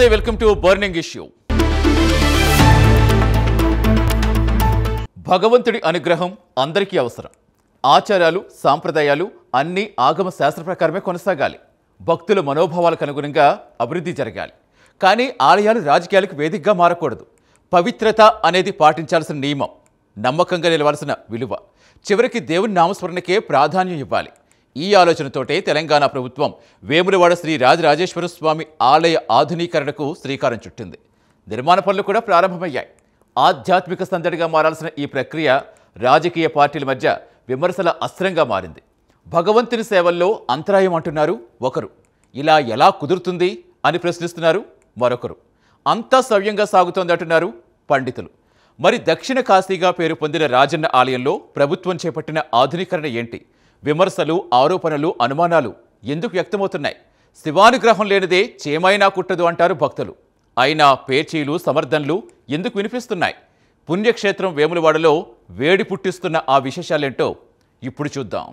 నమస్తే, welcome to burning issue. భగవంతుడి అనుగ్రహం అందరికీ అవసరం. ఆచారాలు, సాంప్రదాయాలు అన్నీ ఆగమ శాస్త్ర ప్రకారమే కొనసాగాలి. భక్తుల మనోభావాలకు అనుగుణంగా అభివృద్ధి జరగాలి. కానీ ఆలయాలు రాజకీయాలకు వేదికగా మారకూడదు. పవిత్రత అనేది పాటించాల్సిన నియమం, నమ్మకంగా నిలవాల్సిన విలువ. చివరికి దేవుని నామస్మరణకే ప్రాధాన్యం ఇవ్వాలి. ఈ ఆలోచనతోటే తెలంగాణ ప్రభుత్వం వేములవాడ శ్రీ రాజరాజేశ్వర స్వామి ఆలయ ఆధునీకరణకు శ్రీకారం చుట్టింది. నిర్మాణ పనులు కూడా ప్రారంభమయ్యాయి. ఆధ్యాత్మిక సందడిగా మారాల్సిన ఈ ప్రక్రియ రాజకీయ పార్టీల మధ్య విమర్శల అస్త్రంగా మారింది. భగవంతుని సేవల్లో అంతరాయం అంటున్నారు ఒకరు, ఇలా ఎలా కుదురుతుంది అని ప్రశ్నిస్తున్నారు మరొకరు. అంతా సవ్యంగా సాగుతోంది అంటున్నారు పండితులు. మరి దక్షిణ కాశీగా పేరు పొందిన రాజన్న ఆలయంలో ప్రభుత్వం చేపట్టిన ఆధునీకరణ ఏంటి? విమర్శలు, ఆరోపణలు, అనుమానాలు ఎందుకు వ్యక్తమవుతున్నాయి? శివానుగ్రహం లేనిదే చేమైనా కుట్టదు అంటారు భక్తులు. అయినా పేచీలు, సమర్థనలు ఎందుకు వినిపిస్తున్నాయి? పుణ్యక్షేత్రం వేములవాడలో వేడి పుట్టిస్తున్న ఆ విశేషాలేంటో ఇప్పుడు చూద్దాం.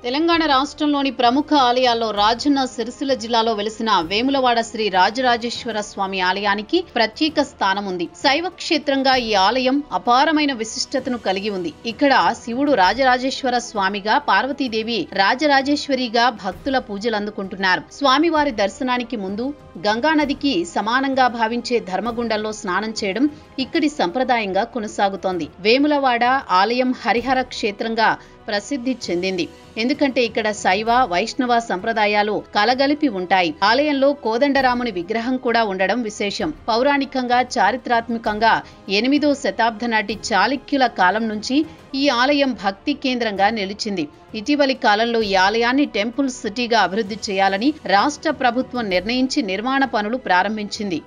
తెలంగాణ రాష్ట్రంలోని ప్రముఖ ఆలయాల్లో రాజన్న సిరిసిల్ల జిల్లాలో వెలిసిన వేములవాడ శ్రీ రాజరాజేశ్వర స్వామి ఆలయానికి ప్రత్యేక స్థానం ఉంది. శైవ క్షేత్రంగా ఈ ఆలయం అపారమైన విశిష్టతను కలిగి ఉంది. ఇక్కడ శివుడు రాజరాజేశ్వర స్వామిగా, పార్వతీదేవి రాజరాజేశ్వరిగా భక్తుల పూజలు అందుకుంటున్నారు. స్వామివారి దర్శనానికి ముందు గంగానదికి సమానంగా భావించే ధర్మగుండంలో స్నానం చేయడం ఇక్కడి సంప్రదాయంగా కొనసాగుతోంది. వేములవాడ ఆలయం హరిహర క్షేత్రంగా ప్రసిద్ధి చెందింది. ఎందుకంటే ఇక్కడ శైవ, వైష్ణవ సంప్రదాయాలు కలగలిపి ఉంటాయి. ఆలయంలో కోదండరాముని విగ్రహం కూడా ఉండడం విశేషం. పౌరాణికంగా, చారిత్రాత్మకంగా 8వ శతాబ్దం నాటి చాళుక్యుల కాలం నుంచి ఈ ఆలయం భక్తి కేంద్రంగా నిలిచింది. ఇటీవలి కాలంలో ఈ ఆలయాన్ని టెంపుల్ సిటీగా అభివృద్ధి చేయాలని రాష్ట్ర ప్రభుత్వం నిర్ణయించి నిర్మాణ పనులు ప్రారంభించింది.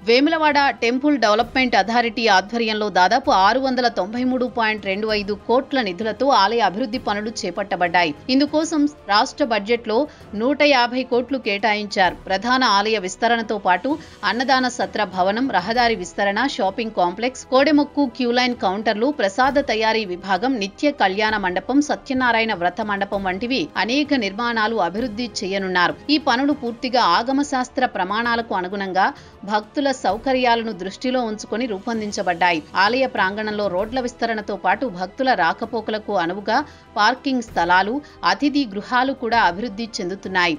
వేములవాడ టెంపుల్ డెవలప్మెంట్ అథారిటీ ఆధ్వర్యంలో దాదాపు 693.25 కోట్ల నిధులతో ఆలయ అభివృద్ధి పనులు చేపట్టబడ్డాయి. ఇందుకోసం రాష్ట్ర బడ్జెట్లో 150 కోట్లు కేటాయించారు. ప్రధాన ఆలయ విస్తరణతో పాటు అన్నదాన సత్ర భవనం, రహదారి విస్తరణ, షాపింగ్ కాంప్లెక్స్, కోడెమొక్కు క్యూలైన్ కౌంటర్లు, ప్రసాద తయారీ విభాగం, నిత్య కళ్యాణ మండపం, సత్యనారాయణ వ్రత మండపం వంటివి అనేక నిర్మాణాలు అభివృద్ధి చేయనున్నారు. ఈ పనులు పూర్తిగా ఆగమశాస్త్ర ప్రమాణాలకు అనుగుణంగా భక్తుల సౌకర్యాలను దృష్టిలో ఉంచుకొని రూపొందించబడ్డాయి. ఆలయ ప్రాంగణంలో రోడ్ల విస్తరణతో పాటు భక్తుల రాకపోకలకు అనువుగా పార్కింగ్ స్థలాలు, అతిథి గృహాలు కూడా అభివృద్ధి చెందుతున్నాయి.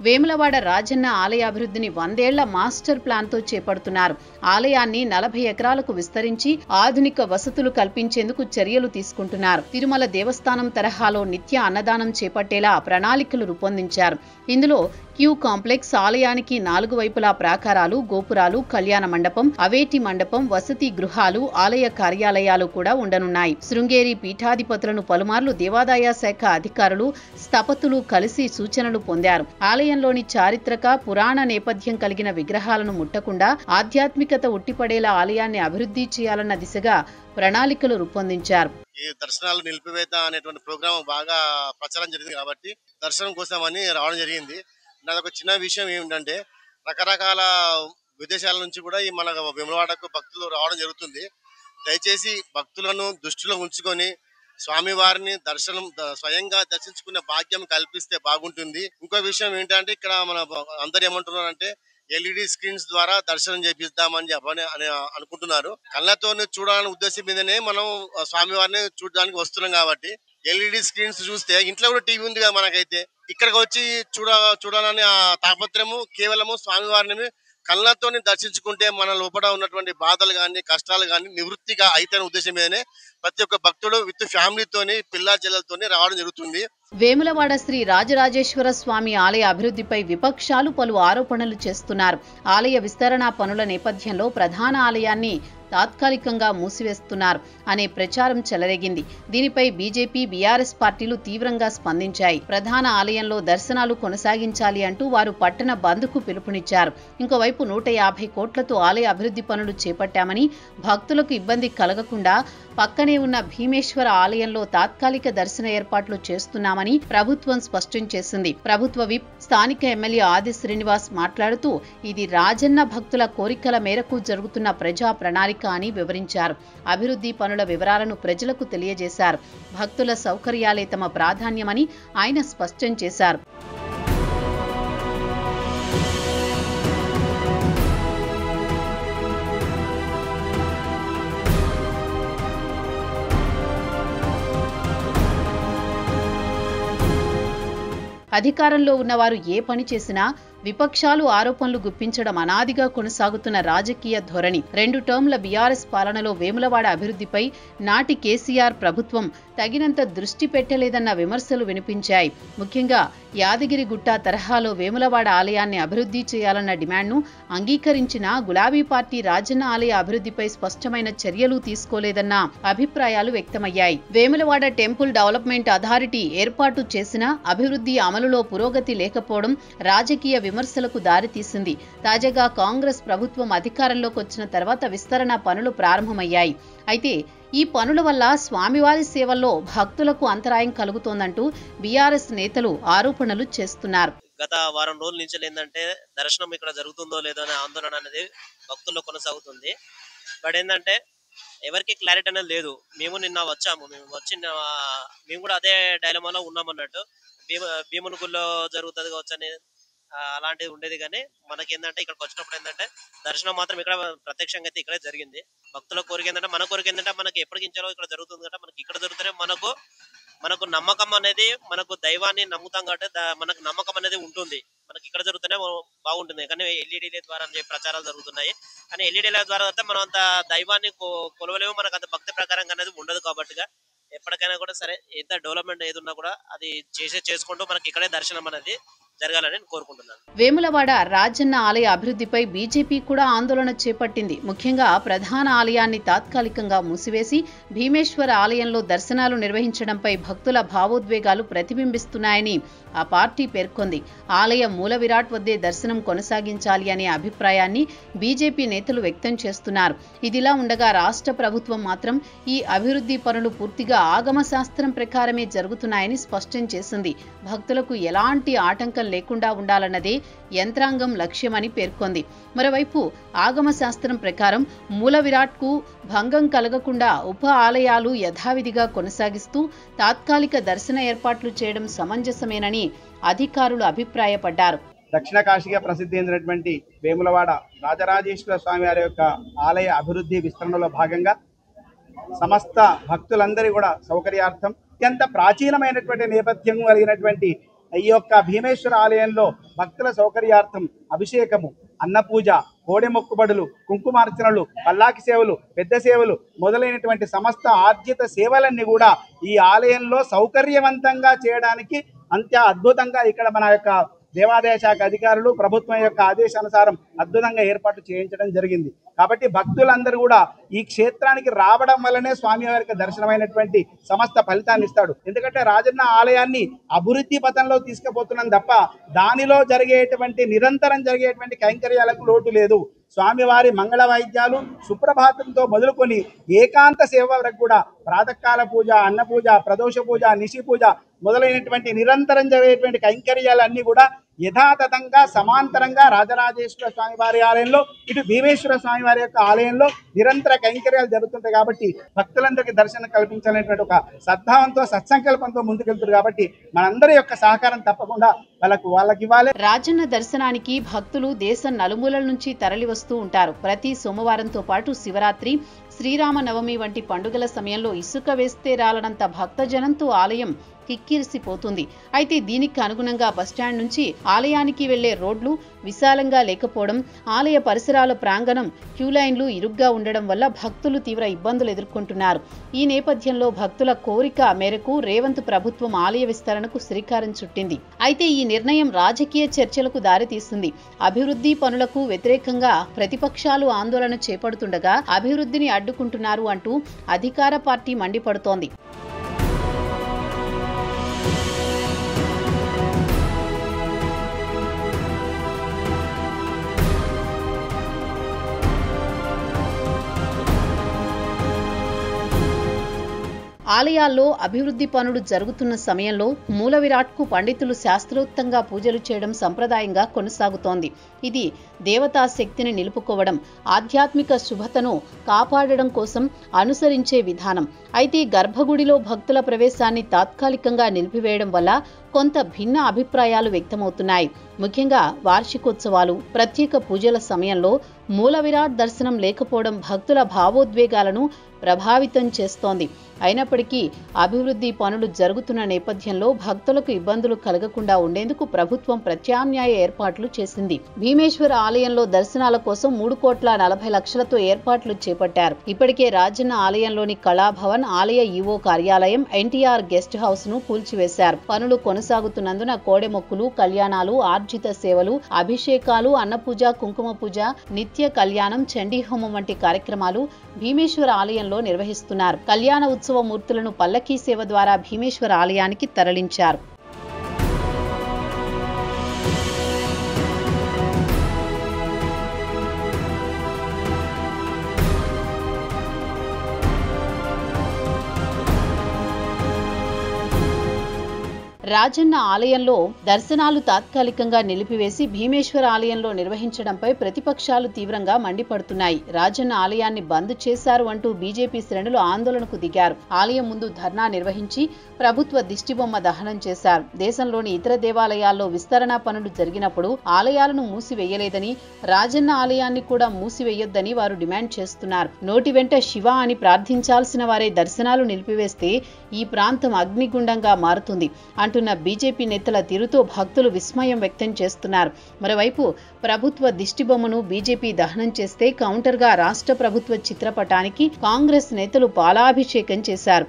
వేములవాడ రాజన్న ఆలయ అభివృద్ధిని 100 ఏళ్ల మాస్టర్ ప్లాన్ తో చేపడుతున్నారు. ఆలయాన్ని 40 ఎకరాలకు విస్తరించి ఆధునిక వసతులు కల్పించేందుకు చర్యలు తీసుకుంటున్నారు. తిరుమల దేవస్థానం తరహాలో నిత్య అన్నదానం చేపట్టేలా ప్రణాళికలు రూపొందించారు. ఇందులో క్యూ కాంప్లెక్స్, ఆలయానికి 4 వైపులా ప్రాకారాలు, గోపురాలు, కళ్యాణ మండపం, అవేటి మండపం, వసతి గృహాలు, ఆలయ కార్యాలయాలు కూడా ఉండనున్నాయి. శృంగేరి పీఠాధిపతులను పలుమార్లు దేవాదాయ శాఖ అధికారులు, స్థపతులు కలిసి సూచనలు పొందారు. ఆలయంలోని చారిత్రక, పురాణ నేపథ్యం కలిగిన విగ్రహాలను ముట్టకుండా ఆధ్యాత్మికత ఉట్టిపడేలా ఆలయాన్ని అభివృద్ధి చేయాలన్న దిశగా ప్రణాళికలు రూపొందించారు. ఈ దర్శనాలు నిలిపివేత అనేటువంటి ప్రోగ్రామ్ బాగా ప్రచారం జరిగింది కాబట్టి దర్శనం కోసమని రావడం జరిగింది. నాదొక చిన్న విషయం ఏమిటంటే, రకరకాల విదేశాల నుంచి కూడా ఈ మన వేములవాడకు భక్తులు రావడం జరుగుతుంది. దయచేసి భక్తులను దృష్టిలో ఉంచుకొని స్వామివారిని స్వయంగా దర్శించుకునే భాగ్యం కల్పిస్తే బాగుంటుంది. ఇంకో విషయం ఏంటంటే, ఇక్కడ మన అందరు ఏమంటున్నారంటే ఎల్ఈడి స్క్రీన్స్ ద్వారా దర్శనం చేపిద్దామని చెప్పని అనుకుంటున్నారు. కళ్ళతో చూడాలనే ఉద్దేశం మీదనే మనం స్వామివారిని చూడడానికి వస్తున్నాం కాబట్టి ఎల్ఈడి స్క్రీన్స్ చూస్తే ఇంట్లో కూడా టీవీ ఉంది కదా మనకైతే, ఇక్కడికి వచ్చి చూడాలని ఆ తాపత్రయము కేవలము స్వామివారిని కళ్ళతో దర్శించుకుంటే మన లోపల ఉన్నటువంటి బాధలు కానీ, కష్టాలు కానీ నివృత్తిగా అయితే ఉద్దేశం మీదనే ప్రతి ఒక్క భక్తుడు విత్ ఫ్యామిలీతోని, పిల్ల జల్లలతోని రావడం జరుగుతుంది. వేములవాడ శ్రీ రాజరాజేశ్వర స్వామి ఆలయ అభివృద్ధిపై విపక్షాలు పలు ఆరోపణలు చేస్తున్నారు. ఆలయ విస్తరణ పనుల నేపథ్యంలో ప్రధాన ఆలయాన్ని తాత్కాలికంగా మూసివేస్తున్నారు అనే ప్రచారం చెలరేగింది. దీనిపై బీజేపీ, బీఆర్ఎస్ పార్టీలు తీవ్రంగా స్పందించాయి. ప్రధాన ఆలయంలో దర్శనాలు కొనసాగించాలి అంటూ వారు పట్టణ బంద్కు పిలుపునిచ్చారు. ఇంకోవైపు 150 కోట్లతో ఆలయ అభివృద్ధి పనులు చేపట్టామని, భక్తులకు ఇబ్బంది కలగకుండా పక్కనే ఉన్న భీమేశ్వర ఆలయంలో తాత్కాలిక దర్శన ఏర్పాట్లు చేస్తున్నామని ప్రభుత్వం స్పష్టం చేసింది. ప్రభుత్వ విప్ స్థానిక ఎమ్మెల్యే ఆది శ్రీనివాస్ మాట్లాడుతూ ఇది రాజన్న భక్తుల కోరికల మేరకు జరుగుతున్న ప్రజా ప్రణాళిక అని వివరించారు. అభివృద్ధి పనుల వివరాలను ప్రజలకు తెలియజేశారు. భక్తుల సౌకర్యాలే తమ ప్రాధాన్యమని ఆయన స్పష్టం చేశారు. అధికారంలో ఉన్నవారు ఏ పని చేసినా విపక్షాలు ఆరోపణలు గుప్పించడం అనాదిగా కొనసాగుతున్న రాజకీయ ధోరణి. 2 టర్మ్ల బీఆర్ఎస్ పాలనలో వేములవాడ అభివృద్ధిపై నాటి కేసీఆర్ ప్రభుత్వం తగినంత దృష్టి పెట్టలేదన్న విమర్శలు వినిపించాయి. ముఖ్యంగా యాదగిరిగుట్ట తరహాలో వేములవాడ ఆలయాన్ని అభివృద్ధి చేయాలన్న డిమాండ్ను అంగీకరించిన గులాబీ పార్టీ రాజన్న ఆలయ అభివృద్ధిపై స్పష్టమైన చర్యలు తీసుకోలేదన్న అభిప్రాయాలు వ్యక్తమయ్యాయి. వేములవాడ టెంపుల్ డెవలప్మెంట్ అథారిటీ ఏర్పాటు చేసినా అభివృద్ధి అమలులో పురోగతి లేకపోవడం రాజకీయ విమర్శలకు దారితీసింది. తాజాగా కాంగ్రెస్ ప్రభుత్వం అధికారంలోకి వచ్చిన తర్వాత విస్తరణ పనులు ప్రారంభమయ్యాయి. అయితే ఈ పనుల వల్ల స్వామివారి సేవల్లో భక్తులకు అంతరాయం కలుగుతోందంటూ బీఆర్ఎస్ నేతలు ఆరోపణలు చేస్తున్నారు. గత వారం రోజుల నుంచి ఏంటంటే దర్శనం ఇక్కడ జరుగుతుందో లేదో అనే ఆందోళన అనేది భక్తుల్లో కొనసాగుతుంది. బట్ ఏంటంటే ఎవరికి క్లారిటీ అనేది లేదు. మేము నిన్న వచ్చాము, మేము కూడా అదే డైలమాలో ఉన్నామన్నట్టు. భీమునిగుల్లో జరుగుతుంది కావచ్చు అని అలాంటిది ఉండేది. కానీ మనకి ఏంటంటే ఇక్కడికి వచ్చినప్పుడు ఏంటంటే దర్శనం మాత్రం ఇక్కడ ప్రత్యక్షంగా అయితే ఇక్కడే జరిగింది. భక్తుల కోరిక ఏంటంటే, మన కోరిక ఏంటంటే మనకి ఎప్పటికించాలో ఇక్కడ జరుగుతుంది కాబట్టి మనకి ఇక్కడ జరుగుతూనే మనకు నమ్మకం అనేది, మనకు దైవాన్ని నమ్ముతాం కాబట్టి మనకు నమ్మకం అనేది ఉంటుంది. మనకి ఇక్కడ జరుగుతూనే బాగుంటుంది. కానీ ఎల్ఈడీల ద్వారా ప్రచారాలు జరుగుతున్నాయి. కానీ ఎల్ఈడీల ద్వారా అయితే మనం అంత దైవాన్ని కొలవలేము, మనకు అంత భక్తి ప్రకారంగా అనేది ఉండదు. కాబట్టి ఎప్పటికైనా కూడా సరే ఎంత డెవలప్మెంట్ ఏది ఉన్నా కూడా అది చేసుకుంటూ మనకి ఇక్కడే దర్శనం అనేది జరగాలని కోరుకుంటున్నాను. వేములవాడ రాజన్న ఆలయ అభివృద్ధిపై బీజేపీ కూడా ఆందోళన చేపట్టింది. ముఖ్యంగా ప్రధాన ఆలయాన్ని తాత్కాలికంగా మూసివేసి భీమేశ్వర ఆలయంలో దర్శనాలు నిర్వహించడంపై భక్తుల భావోద్వేగాలు ప్రతిబింబిస్తున్నాయని ఆ పార్టీ పేర్కొంది. ఆలయ మూల విరాట్ వద్దే దర్శనం కొనసాగించాలి అనే అభిప్రాయాన్ని బీజేపీ నేతలు వ్యక్తం చేస్తున్నారు. ఇదిలా ఉండగా రాష్ట్ర ప్రభుత్వం మాత్రం ఈ అభివృద్ధి పనులు పూర్తిగా ఆగమ శాస్త్రం ప్రకారమే జరుగుతున్నాయని స్పష్టం చేసింది. భక్తులకు ఎలాంటి ఆటంకం లేకుండా ఉండాలన్నదే యంత్రాంగం లక్ష్యమని పేర్కొంది. మరోవైపు ఆగమ శాస్త్రం ప్రకారం మూల విరాట్కు భంగం కలగకుండా ఉప ఆలయాలు యథావిధిగా కొనసాగిస్తూ తాత్కాలిక దర్శన ఏర్పాట్లు చేయడం సమంజసమేనని అధికారులు అభిప్రాయపడ్డారు. దక్షిణ కాశీగా ప్రసిద్ధి చెందినటువంటి వేములవాడ రాజరాజేశ్వర స్వామి వారి యొక్క ఆలయ అభివృద్ధి విస్తరణలో భాగంగా సమస్త భక్తులందరి కూడా సౌకర్యార్థం అత్యంత ప్రాచీనమైనటువంటి నేపథ్యం కలిగినటువంటి ఈ యొక్క భీమేశ్వర ఆలయంలో భక్తుల సౌకర్యార్థం అభిషేకము, అన్నపూజ, కోడె మొక్కుబడులు, కుంకుమార్చనలు, పల్లాకి సేవలు, పెద్ద సేవలు మొదలైనటువంటి సమస్త ఆర్జిత సేవలన్నీ కూడా ఈ ఆలయంలో సౌకర్యవంతంగా చేయడానికి అంత అద్భుతంగా ఇక్కడ మన యొక్క దేవాదాయ శాఖ అధికారులు ప్రభుత్వం యొక్క ఆదేశానుసారం అద్భుతంగా ఏర్పాటు చేయించడం జరిగింది. కాబట్టి భక్తులందరూ కూడా ఈ క్షేత్రానికి రావడం వల్లనే స్వామివారికి దర్శనమైనటువంటి సమస్త ఫలితాన్ని ఇస్తాడు. ఎందుకంటే రాజన్న ఆలయాన్ని అభివృద్ధి పథంలో తీసుకుపోతున్నాం తప్ప దానిలో జరిగేటువంటి నిరంతరం జరిగేటువంటి కైంకర్యాలకు లోటు లేదు. స్వామివారి మంగళ వాయిద్యాలు సుప్రభాతంతో మొదలుకొని ఏకాంత సేవ వరకు కూడా ప్రాతకాల పూజ, అన్న పూజ, ప్రదోష పూజ, నిశి పూజ మొదలైనటువంటి నిరంతరం జరిగేటువంటి కైంకర్యాలన్నీ కూడా యథాతథంగా సమాంతరంగా రాజరాజేశ్వర స్వామి వారి ఆలయంలో, ఇటు భీమేశ్వర స్వామి వారి యొక్క ఆలయంలో నిరంతర కైంకర్యాలు జరుగుతుంటాయి. కాబట్టి భక్తులందరికీ దర్శనం కల్పించాలనేటువంటి ఒక సద్భావంతో సత్సంకల్పంతో ముందుకెళ్తారు. కాబట్టి మనందరి యొక్క సహకారం తప్పకుండా వాళ్ళకి ఇవ్వాలి. రాజన్న దర్శనానికి భక్తులు దేశం నలుమూలల నుంచి తరలి వస్తూ ఉంటారు. ప్రతి సోమవారంతో పాటు శివరాత్రి, శ్రీరామ నవమి వంటి పండుగల సమయంలో ఇసుక వేస్తే రాలనంత భక్తజనంతో ఆలయం కిక్కిరిసిపోతుంది. అయితే దీనికి అనుగుణంగా బస్టాండ్ నుంచి ఆలయానికి వెళ్లే రోడ్లు విశాలంగా లేకపోవడం, ఆలయ పరిసరాల ప్రాంగణం క్యూలైన్లు ఇరుగ్గా ఉండడం వల్ల భక్తులు తీవ్ర ఇబ్బందులు ఎదుర్కొంటున్నారు. ఈ నేపథ్యంలో భక్తుల కోరిక మేరకు రేవంత్ ప్రభుత్వం ఆలయ విస్తరణకు శ్రీకారం చుట్టింది. అయితే ఈ నిర్ణయం రాజకీయ చర్చలకు దారితీస్తుంది. అభివృద్ధి పనులకు వ్యతిరేకంగా ప్రతిపక్షాలు ఆందోళన చేపడుతుండగా అభివృద్ధిని అడ్డుకుంటున్నారు అంటూ అధికార పార్టీ మండిపడుతోంది. ఆలయాల్లో అభివృద్ధి పనులు జరుగుతున్న సమయంలో మూల విరాట్కు పండితులు శాస్త్రోక్తంగా పూజలు చేయడం సంప్రదాయంగా కొనసాగుతోంది. ఇది దేవతా శక్తిని నిలుపుకోవడం, ఆధ్యాత్మిక శుభతను కాపాడడం కోసం అనుసరించే విధానం. అయితే గర్భగుడిలో భక్తుల ప్రవేశాన్ని తాత్కాలికంగా నిలిపివేయడం వల్ల కొంత భిన్న అభిప్రాయాలు వ్యక్తమవుతున్నాయి. ముఖ్యంగా వార్షికోత్సవాలు, ప్రత్యేక పూజల సమయంలో మూల విరాట్ దర్శనం లేకపోవడం భక్తుల భావోద్వేగాలను ప్రభావితం చేస్తోంది. అయినప్పటికీ అభివృద్ధి పనులు జరుగుతున్న నేపథ్యంలో భక్తులకు ఇబ్బందులు కలగకుండా ఉండేందుకు ప్రభుత్వం ప్రత్యామ్నాయ ఏర్పాట్లు చేసింది. భీమేశ్వర ఆలయంలో దర్శనాల కోసం 3,40,00,000తో ఏర్పాట్లు చేపట్టారు. ఇప్పటికే రాజన్న ఆలయంలోని కళాభవన్, ఆలయ ఈవో కార్యాలయం, ఎన్టీఆర్ గెస్ట్ హౌస్ ను కూల్చివేశారు. పనులు కొనసాగుతున్నందున కోడెమొక్కులు, కళ్యాణాలు, ఆర్జిత సేవలు, అభిషేకాలు, అన్నపూజ, కుంకుమ పూజ, నిత్య కళ్యాణం, చండీ హోమం వంటి కార్యక్రమాలు భీమేశ్వర ఆలయంలో నిర్వహిస్తున్నారు. కళ్యాణ ఉత్సవ మూర్తులను పల్లకీ సేవ ద్వారా భీమేశ్వర ఆలయానికి తరలించారు. రాజన్న ఆలయంలో దర్శనాలు తాత్కాలికంగా నిలిపివేసి భీమేశ్వర ఆలయంలో నిర్వహించడంపై ప్రతిపక్షాలు తీవ్రంగా మండిపడుతున్నాయి. రాజన్న ఆలయాన్ని బంద్ చేశారు అంటూ బీజేపీ శ్రేణులు ఆందోళనకు దిగారు. ఆలయం ముందు ధర్నా నిర్వహించి ప్రభుత్వ దిష్టిబొమ్మ దహనం చేశారు. దేశంలోని ఇతర దేవాలయాల్లో విస్తరణ పనులు జరిగినప్పుడు ఆలయాలను మూసివేయలేదని, రాజన్న ఆలయాన్ని కూడా మూసివేయొద్దని వారు డిమాండ్ చేస్తున్నారు. నోటి వెంట శివ అని ప్రార్థించాల్సిన వారే దర్శనాలు నిలిపివేస్తే ఈ ప్రాంతం అగ్నిగుండంగా మారుతుంది అంటున్న బీజేపీ నేతల తీరుతో భక్తులు విస్మయం వ్యక్తం చేస్తున్నారు. మరోవైపు ప్రభుత్వ దిష్టిబొమ్మను బీజేపీ దహనం చేస్తే కౌంటర్గా రాష్ట్ర ప్రభుత్వ చిత్రపటానికి కాంగ్రెస్ నేతలు పాలాభిషేకం చేశారు.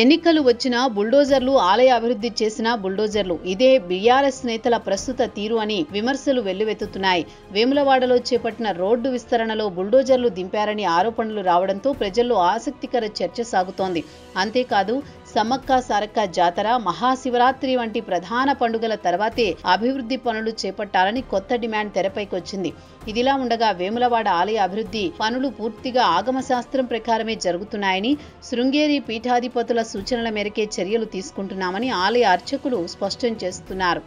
ఎన్నికలు వచ్చినా బుల్డోజర్లు, ఆలయ అభివృద్ధి చేసిన బుల్డోజర్లు, ఇదే బీఆర్ఎస్ నేతల ప్రస్తుత తీరు అని విమర్శలు వెల్లువెత్తుతున్నాయి. వేములవాడలో చేపట్టిన రోడ్డు విస్తరణలో బుల్డోజర్లు దింపారని ఆరోపణలు రావడంతో ప్రజల్లో ఆసక్తికర చర్చ సాగుతోంది. అంతేకాదు సమ్మక్క సారక్క జాతర, మహాశివరాత్రి వంటి ప్రధాన పండుగల తర్వాతే అభివృద్ధి పనులు చేపట్టాలని కొత్త డిమాండ్ తెరపైకొచ్చింది. ఇదిలా ఉండగా వేములవాడ ఆలయ అభివృద్ధి పనులు పూర్తిగా ఆగమ శాస్త్రం ప్రకారమే జరుగుతున్నాయని, శృంగేరి పీఠాధిపతుల సూచనల మేరకే చర్యలు తీసుకుంటున్నామని ఆలయ అర్చకులు స్పష్టం చేస్తున్నారు.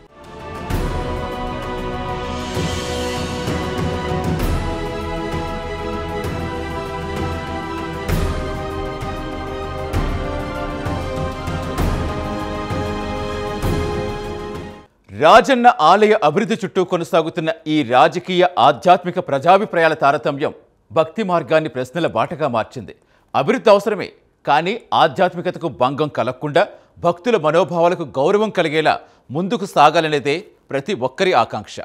రాజన్న ఆలయ అభివృద్ధి చుట్టూ కొనసాగుతున్న ఈ రాజకీయ ఆధ్యాత్మిక ప్రజాభిప్రాయాల తారతమ్యం భక్తి మార్గాన్ని ప్రశ్నల బాటగా మార్చింది. అభివృద్ధి అవసరమే, కానీ ఆధ్యాత్మికతకు భంగం కలగకుండా భక్తుల మనోభావాలకు గౌరవం కలిగేలా ముందుకు సాగాలనేదే ప్రతి ఒక్కరి ఆకాంక్ష.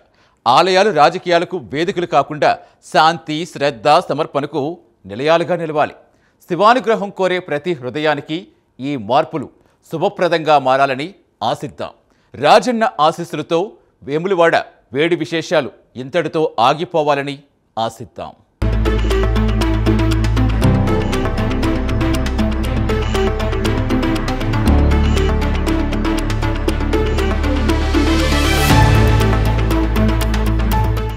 ఆలయాలు రాజకీయాలకు వేదికలు కాకుండా శాంతి, శ్రద్ధ, సమర్పణకు నిలయాలుగా నిలవాలి. శివానుగ్రహం కోరే ప్రతి హృదయానికి ఈ మార్పులు శుభప్రదంగా మారాలని ఆశిద్దాం. రాజన్న ఆశీస్సులతో వేములవాడ వేడి విశేషాలు ఇంతటితో ఆగిపోవాలని ఆశిద్దాం.